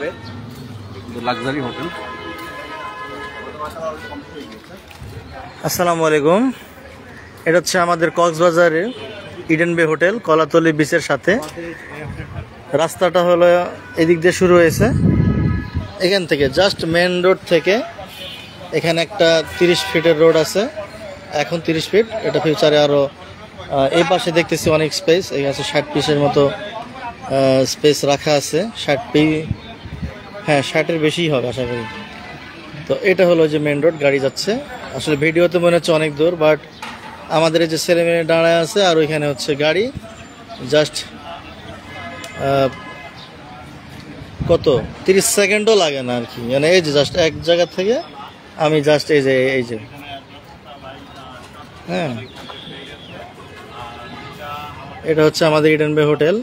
হবে, luxury hotel. আসসালামু আলাইকুম। এটা হচ্ছে আমাদের কক্সবাজারের ইডেন বে হোটেল, কলাতলি বিচের সাথে। রাস্তাটা হলো এদিক দিয়ে শুরু হয়েছে, এখান থেকে জাস্ট মেন রোড থেকে। এখানে একটা 30 ফিটের রোড আছে, এখন 30 ফিট, এটা ফিউচারে আরও। এই পাশে দেখতেছি অনেক স্পেস, এই আছে 60 পিসের মতো স্পেস রাখা আছে। 60 পিস, হ্যাঁ 60-এর বেশিই হবে আশা করি। তো এটা হলো যে মেন রোড, গাড়ি যাচ্ছে। আসলে ভিডিওতে মনে হচ্ছে অনেক দূর, বাট আমাদের এই যে ছেলেমেয়ে দাঁড়ায় আছে আর ওইখানে হচ্ছে গাড়ি জাস্ট কত 30 সেকেন্ডও লাগে না আর কি। মানে এই যে জাস্ট এক জায়গা থেকে আমি জাস্ট এই যে হ্যাঁ, এটা হচ্ছে আমাদের ইডেন বে হোটেল,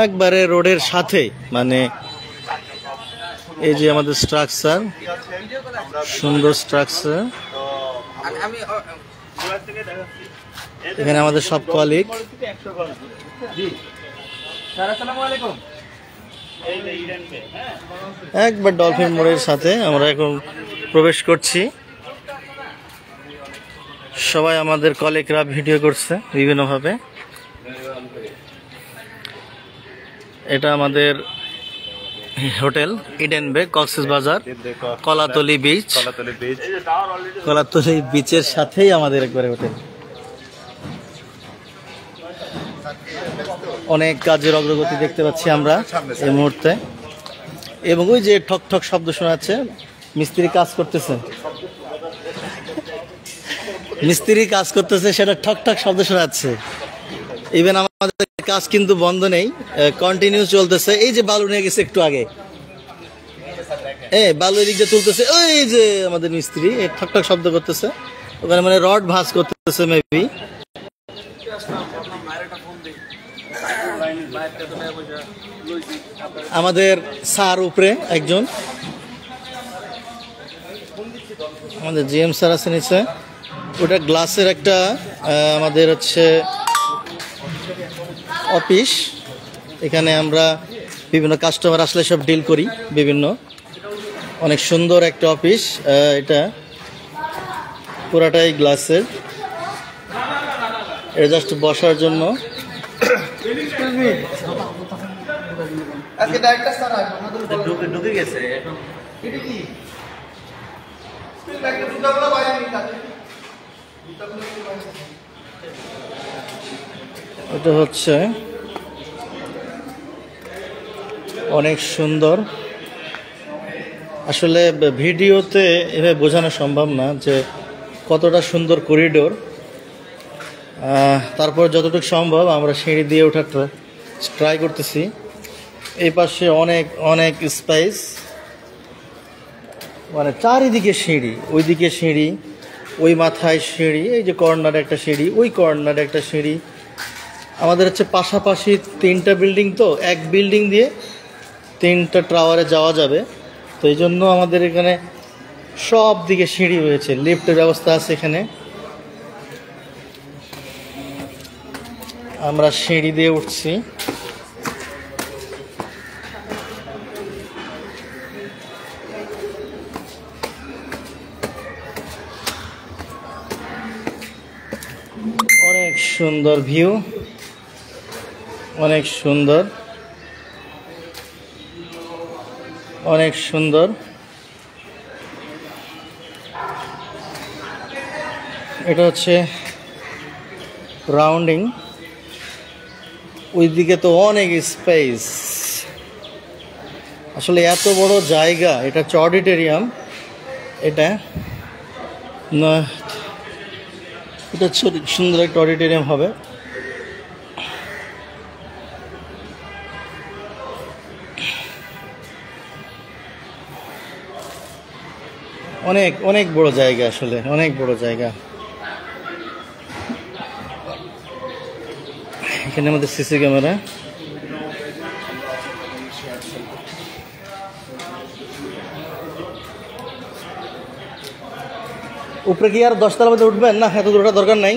একবারে রোডের সাথে। মানে এই যে আমাদের স্ট্রাকচার, সুন্দর স্ট্রাকচার। এখানে আমাদের সব কলিগ। একবার ডলফিন মোড়ের সাথে আমরা এখন প্রবেশ করছি। সবাই আমাদের কলিগরা ভিডিও করছে বিভিন্নভাবে। এটা আমাদের হোটেল ইডেন বে, কক্সবাজার, কলাতলি বিচ। কলাতলি বিচের সাথেই আমাদের একবারে হোটেল। অনেক কাজের অগ্রগতি দেখতে পাচ্ছি আমরা এই মুহূর্তে। এবং ওই যে ঠক ঠক শব্দ শোনাচ্ছে, মিস্ত্রি কাজ করতেছে, সেটা ঠক ঠক শব্দ শোনাচ্ছে। ইভেন আমাদের কাজ কিন্তু বন্ধ নেই, কন্টিনিউ চলতেছে। এই যে বালু নিয়ে গেছে একটু আগে, বালু এদিক দিয়ে তুলতেছে, ওই যে আমাদের মিস্ত্রি ঠক ঠক শব্দ করতেছে ওখানে, মানে রড ভাঁজ করতেছে মেবি। আমাদের স্যার উপরে একজন, আমাদের জিএম স্যার আছে নিচে। ওটা গ্লাসের একটা আমাদের হচ্ছে অফিস, এখানে আমরা বিভিন্ন কাস্টমার আসলে সব ডিল করি বিভিন্ন। অনেক সুন্দর একটা অফিস, এটা পুরাটাই গ্লাসের। এটা জাস্ট বসার জন্য। ঢুকে গেছে। এটা হচ্ছে অনেক সুন্দর। আসলে ভিডিওতে এভাবে বোঝানো সম্ভব না যে কতটা সুন্দর করিডোর। তারপর যতটুকু সম্ভব আমরা সিঁড়ি দিয়ে ওঠার ট্রাই করতেছি। এই পাশে অনেক অনেক স্পেস, মানে চারিদিকে সিঁড়ি, ওইদিকে সিঁড়ি, ওই মাথায় সিঁড়ি, এই যে কর্নারে একটা সিঁড়ি, ওই কর্নারে একটা সিঁড়ি। আমাদের হচ্ছে পাশাপাশি 3টা বিল্ডিং, তো এক বিল্ডিং দিয়ে 3টা টাওয়ারে যাওয়া যাবে। তো এই জন্য আমাদের এখানে সব দিকে সিঁড়ি রয়েছে, লিফটের ব্যবস্থা আছে এখানে। আমরা সিঁড়ি দিয়ে উঠছি। অনেক সুন্দর ভিউ, অনেক সুন্দর, অনেক সুন্দর। এটা হচ্ছে রাউন্ডিং, ওইদিকে তো অনেক স্পেস। আসলে এত বড় জায়গা, এটা হচ্ছে অডিটোরিয়াম। এটা না, এটা সুন্দর একটা অডিটোরিয়াম হবে। অনেক অনেক বড় জায়গা, আসলে অনেক বড় জায়গা। এখানে আমাদের সিসি ক্যামেরা। উপরে কি আর 10 তলার মধ্যে উঠবেন না? এত দূরটা দরকার নাই,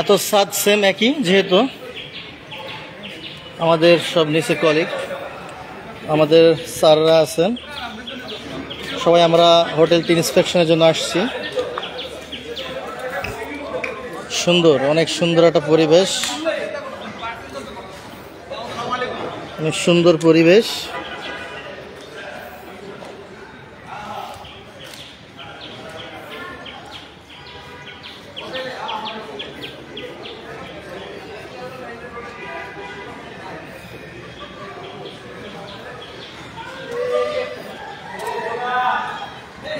এত সাত সেম একই যেহেতু। আমাদের সব নিচে কলিগ, আমাদের স্যাররা আছেন, সবাই আমরা হোটেলটি ইন্সপেকশনের জন্য আসছি। সুন্দর, অনেক সুন্দর একটা পরিবেশ, অনেক সুন্দর পরিবেশ।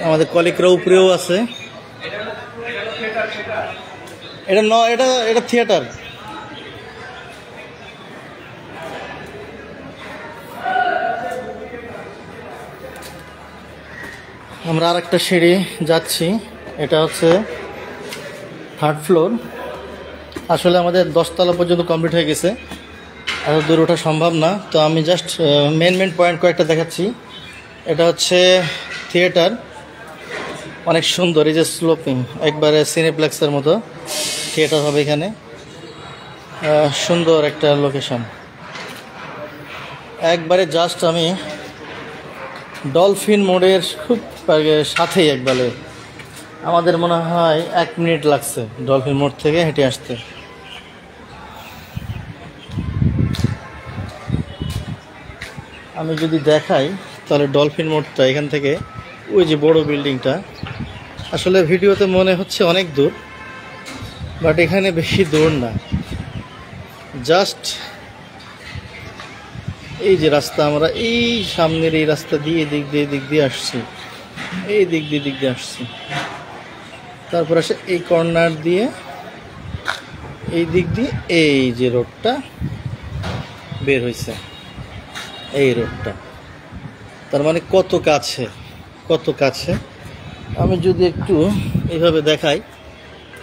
আমাদের কলিগরা উপরেও আছে। এটা থিয়েটার। আমরা আরেকটা সিঁড়ি যাচ্ছি, এটা হচ্ছে 3rd ফ্লোর। আসলে আমাদের 10 তলা পর্যন্ত কমপ্লিট হয়ে গেছে, এত দূর ওঠা সম্ভব না। তো আমি জাস্ট মেন পয়েন্ট কয়েকটা দেখাচ্ছি। এটা হচ্ছে থিয়েটার, অনেক সুন্দর। এই যে স্লোপিং, একবারে সিনেপ্লেক্সের মতো থিয়েটার হবে এখানে। সুন্দর একটা লোকেশন, একবারে জাস্ট আমি ডলফিন মোড়ের খুব সাথেই। একবারে আমাদের মনে হয় 1 মিনিট লাগছে ডলফিন মোড় থেকে হেঁটে আসতে। আমি যদি দেখাই তাহলে ডলফিন মোড়টা এখান থেকে, ওই যে বড় বিল্ডিংটা, আসলে ভিডিওতে মনে হচ্ছে অনেক দূর, বাট এখানে বেশি দূর না। জাস্ট এই যে রাস্তা, আমরা এই সামনের এই রাস্তা দিয়ে দিক দিয়ে আসছি, এই দিক দিয়ে আসছি। তারপর আসে এই কর্নার দিয়ে, এই দিক দিয়ে এই যে রোডটা বের হয়েছে, এই রোডটা। তার মানে কত কাছে, কত কাছে। আমি যদি একটু এইভাবে দেখাই,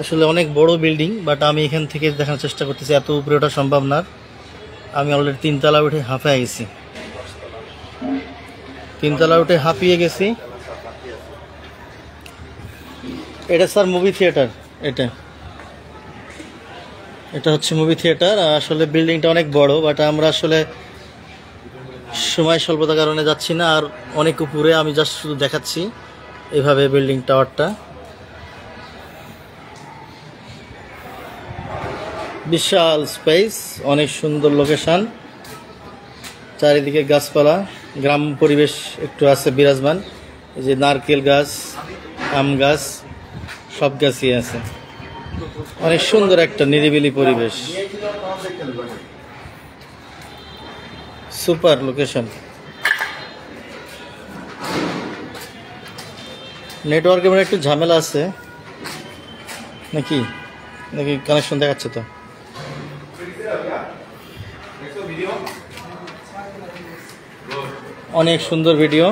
আসলে অনেক বড় বিল্ডিং, বাট আমি এখান থেকে দেখার চেষ্টা করতেছি, এত উপরে ওঠা সম্ভব না। আমি অলরেডি 3 তলা উঠে হাঁপিয়ে গেছি, 3 তলা উঠে হাঁপিয়ে গেছি। এটা স্যার মুভি থিয়েটার, এটা হচ্ছে মুভি থিয়েটার। আসলে বিল্ডিংটা অনেক বড়, বাট আমরা আসলে সময় স্বল্পতার কারণে যাচ্ছি না। আর অনেক উপরে, আমি জাস্ট শুধু দেখাচ্ছি এইভাবে বিল্ডিং টাওয়ারটা। বিশাল স্পেস, অনেক সুন্দর লোকেশন, চারিদিকে গাছপালা, গ্রাম পরিবেশ একটু আছে বিরাজমান। এই যে নারকেল গাছ, আম গাছ, সব গাছই আছে। অনেক সুন্দর একটা নিরিবিলি পরিবেশ, সুপার লোকেশন। নেটওয়ার্কে মানে একটু ঝামেলা আছে নাকি কানেকশন দেখাচ্ছে তো। অনেক সুন্দর ভিডিও,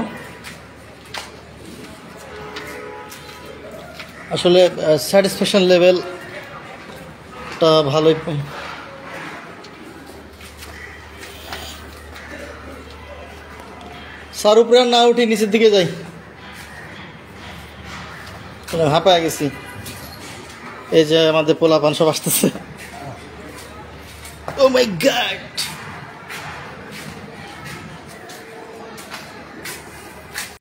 আসলে স্যাটিসফ্যাকশন লেভেলটা ভালোই। স্যার উপরে না উঠি, নিচের দিকে যাই, হাঁপায় গেছি। এই যে আমাদের পোলাপান সব আসতেছে। ও মাই গড।